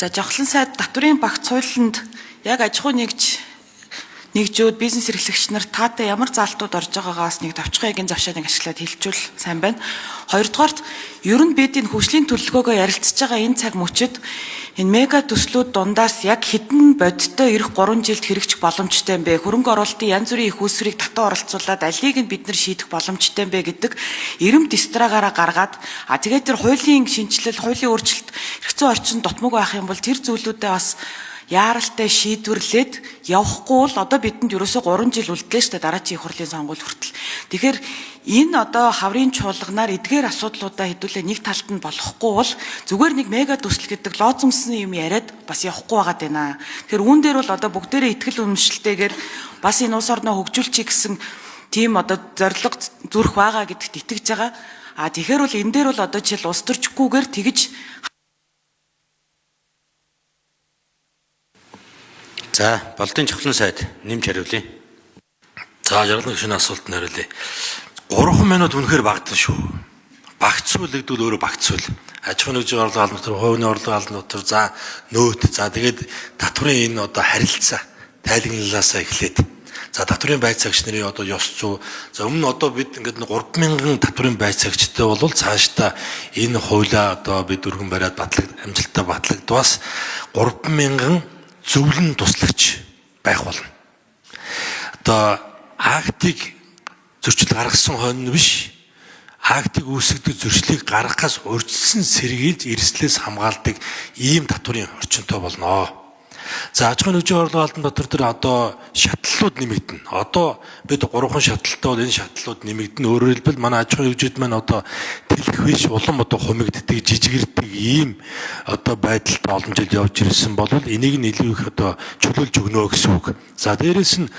За жавхлан сайд татврын багц хуулинд яг аж ахуй нэгжүүд бизнес эрхлэгч нар таатай ямар заалтууд орж байгаагаас нэг товчхон эгийн завшааныг ашиглаад хэлжүүл сайн байна. Хоёрдугаарт ер нь бид энэ хөгжлийн төлөвлөгөөгөө ярилцж байгаа энэ цаг мөчид энэ мега төслүүд дундаас яг хэдэн бодиттой эх 3 жилд хэрэгжих боломжтой юм бэ? Хөрөнгө оруулалтын янз бүрийн их үүсвэрийг татан оролцуулаад алийг нь бид нар шийдэх боломжтой юм бэ гэдэг эрэмт стратегиараа гаргаад тэгээд тэр хуулийн шинжилэл, хуулийн өөрчлөлт хэрэгцээ орчин дутмаг байх юм бол тэр зүйлүүдээ бас яаралтай шийдвэрлээд явахгүй бол одоо бидэнд ерөөсөө 3 жил үлдлээ штэ дараачийн их хурлын сонгуул хүртэл. Тэгэхээр энэ одоо хаврын чуулганаар эдгээр асуудлуудаа хэдүүлээ нэг талд нь болохгүй бол зүгээр нэг мега төсөл гэдэг лоозунгсны юм яриад бас явахгүй байгаад байна. Тэгэхээр үүн дээр бол одоо бүгдээрээ ихтгэл үнэмшилтэйгээр бас энэ улс орноо хөгжүүлчих гэсэн тийм одоо зорилго зүрх байгаа гэдэгт итгэж байгаа. Тэгэхээр бол энэ дээр бол одоо жишээл улс төрчгүйгээр тэгж За, Болдын жавхлан сайд нэмж хариулъя. За, жаргалын шинэ асуултанд хариулъя. 3 минут үнэхээр багтан шүү. Багц зүйл гэдэг нь өөрөө багц зүйл. Аж ахуйн нэгжийн орлого албан дотор, хувийн орлого албан дотор, за нөөт, за тэгээд татврын энэ одоо харилцаа тайлагналаасаа эхлээд. За татврын байц цагч нарын одоо ёс зүй. За өмнө одоо бид ингээд 3000 татврын байц цагчтай болвол цаашдаа энэ хуулиа одоо бид өргөн бариад амжилттай батлагдвас 3000 зөвлөн туслагч байх болно. Одоо актыг зөрчил гаргасан хойно биш, актыг үүсгдэг зөрчлийг гаргахаас урьдчилан сэргийлж эрсдлээс хамгаалдаг ийм татврын орчинтой болно. За аж ахуйн нэгжийн орлого албан дотор тэр одоо шатлалууд нэмэгдэнэ. Одоо бид 3 шатлалтай бол энэ шатлалууд нэмэгдэнэ. Өөрөөр хэлбэл манай аж ахуйн нэгжид маань одоо тэлэх биш улам одоо хумигддаг, жижигэрдэг ийм одоо байдалд олон жил явж ирсэн бол энийг нь илүү их одоо чөлөөлж өгнө гэсэн үг. За дээрэс нь